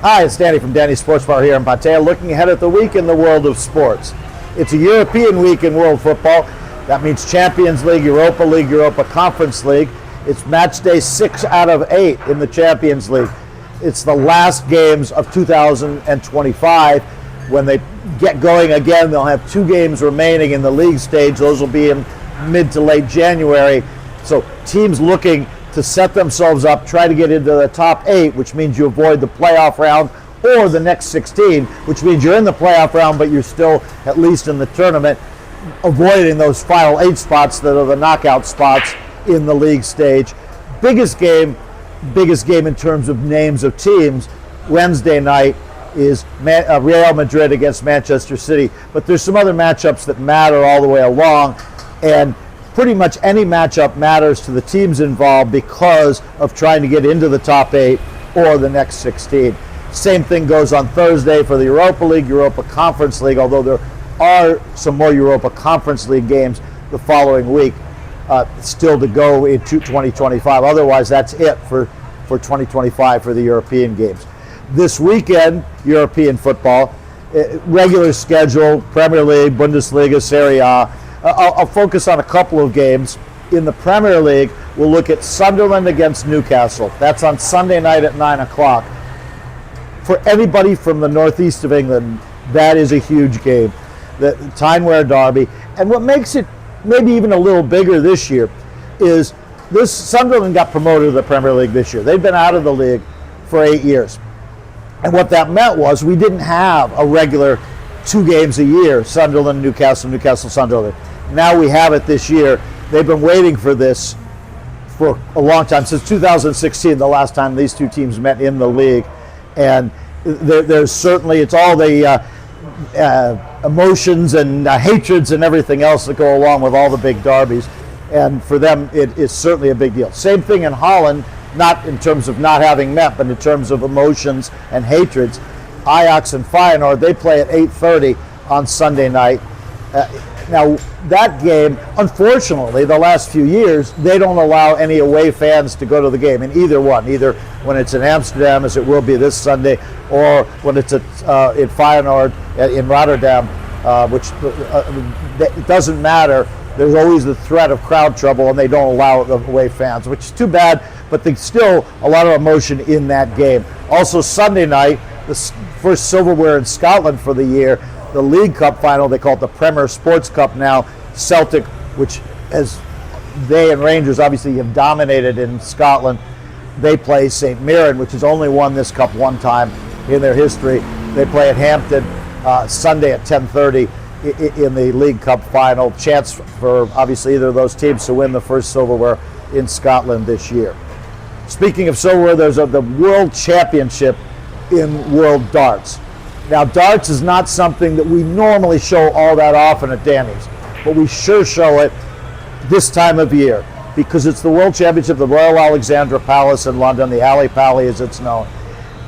Hi, it's Danny from Danny's Sports Bar here in Pattaya, looking ahead at the week in the world of sports. It's a European week in world football. That means Champions League, Europa Conference League. It's match day 6 out of 8 in the Champions League. It's the last games of 2025. When they get going again, they'll have 2 games remaining in the league stage. Those will be in mid to late January. So teams looking to set themselves up, try to get into the top 8, which means you avoid the playoff round, or the next 16, which means you're in the playoff round, but you're still at least in the tournament, avoiding those final 8 spots that are the knockout spots in the league stage. Biggest game in terms of names of teams, Wednesday night is Real Madrid against Manchester City, but there's some other matchups that matter all the way along, and pretty much any matchup matters to the teams involved because of trying to get into the top 8 or the next 16. Same thing goes on Thursday for the Europa League, Europa Conference League, although there are some more Europa Conference League games the following week still to go into 2025. Otherwise, that's it for 2025 for the European games. This weekend, European football, regular schedule, Premier League, Bundesliga, Serie A. I'll focus on a couple of games. In the Premier League, we'll look at Sunderland against Newcastle. That's on Sunday night at 9 o'clock. For anybody from the northeast of England, that is a huge game, the Tyne-Wear Derby. And what makes it maybe even a little bigger this year is this Sunderland got promoted to the Premier League this year. They've been out of the league for 8 years. And what that meant was we didn't have a regular 2 games a year, Sunderland, Newcastle, Newcastle, Sunderland. Now we have it this year. They've been waiting for this for a long time, since 2016, the last time these 2 teams met in the league. And there's certainly, it's all the emotions and hatreds and everything else that go along with all the big derbies. And for them, it is certainly a big deal. Same thing in Holland, not in terms of not having met, but in terms of emotions and hatreds. Ajax and Feyenoord, they play at 8:30 on Sunday night. Now, that game, unfortunately, the last few years, they don't allow any away fans to go to the game in either one, either when it's in Amsterdam, as it will be this Sunday, or when it's in Feyenoord in Rotterdam, which it doesn't matter. There's always the threat of crowd trouble, and they don't allow away fans, which is too bad, but there's still a lot of emotion in that game. Also, Sunday night, the first silverware in Scotland for the year, the League Cup final, they call it the Premier Sports Cup now. Celtic, which as they and Rangers obviously have dominated in Scotland, they play St. Mirren, which has only won this cup one time in their history. They play at Hampton Sunday at 10:30 in the League Cup final. Chance for obviously either of those teams to win the first silverware in Scotland this year. Speaking of silverware, there's the World Championship in World Darts. Now, darts is not something that we normally show all that often at Danny's, but we sure show it this time of year because it's the World Championship, the Royal Alexandra Palace in London, the Ali Pali as it's known.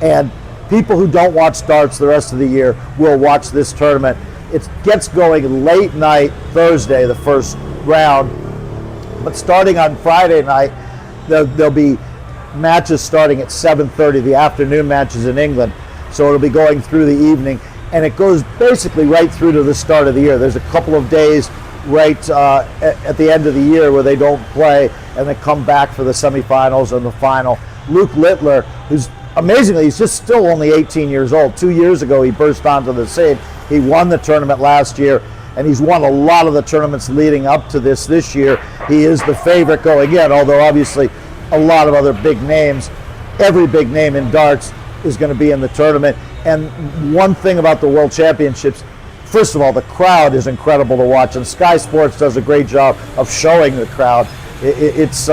And people who don't watch darts the rest of the year will watch this tournament. It gets going late night Thursday, the first round, but starting on Friday night, there'll be matches starting at 7:30, the afternoon matches in England. So it'll be going through the evening, and it goes basically right through to the start of the year. There's a couple of days right at the end of the year where they don't play, and they come back for the semifinals and the final. Luke Littler, who's amazingly, he's just still only 18 years old. 2 years ago, he burst onto the scene. He won the tournament last year, and he's won a lot of the tournaments leading up to this year. He is the favorite going in, although obviously a lot of other big names. Every big name in darts is going to be in the tournament. And one thing about the World Championships, first of all, the crowd is incredible to watch, and Sky Sports does a great job of showing the crowd. It's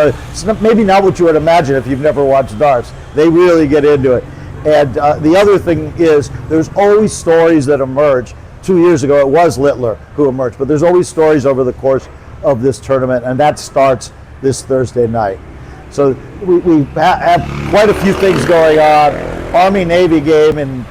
maybe not what you would imagine if you've never watched darts. They really get into it. And the other thing is there's always stories that emerge. 2 years ago it was Littler who emerged, but there's always stories over the course of this tournament, and that starts this Thursday night. So we have quite a few things going on. Army-Navy game in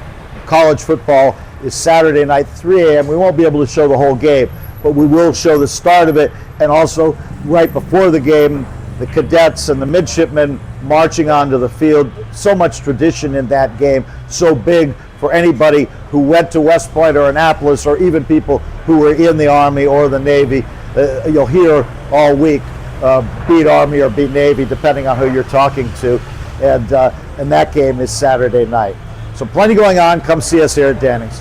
college football is Saturday night, 3 a.m. We won't be able to show the whole game, but we will show the start of it, and also right before the game, the cadets and the midshipmen marching onto the field. So much tradition in that game, so big for anybody who went to West Point or Annapolis, or even people who were in the Army or the Navy. You'll hear all week, beat Army or beat Navy, depending on who you're talking to. And that game is Saturday night. So plenty going on. Come see us here at Dannings.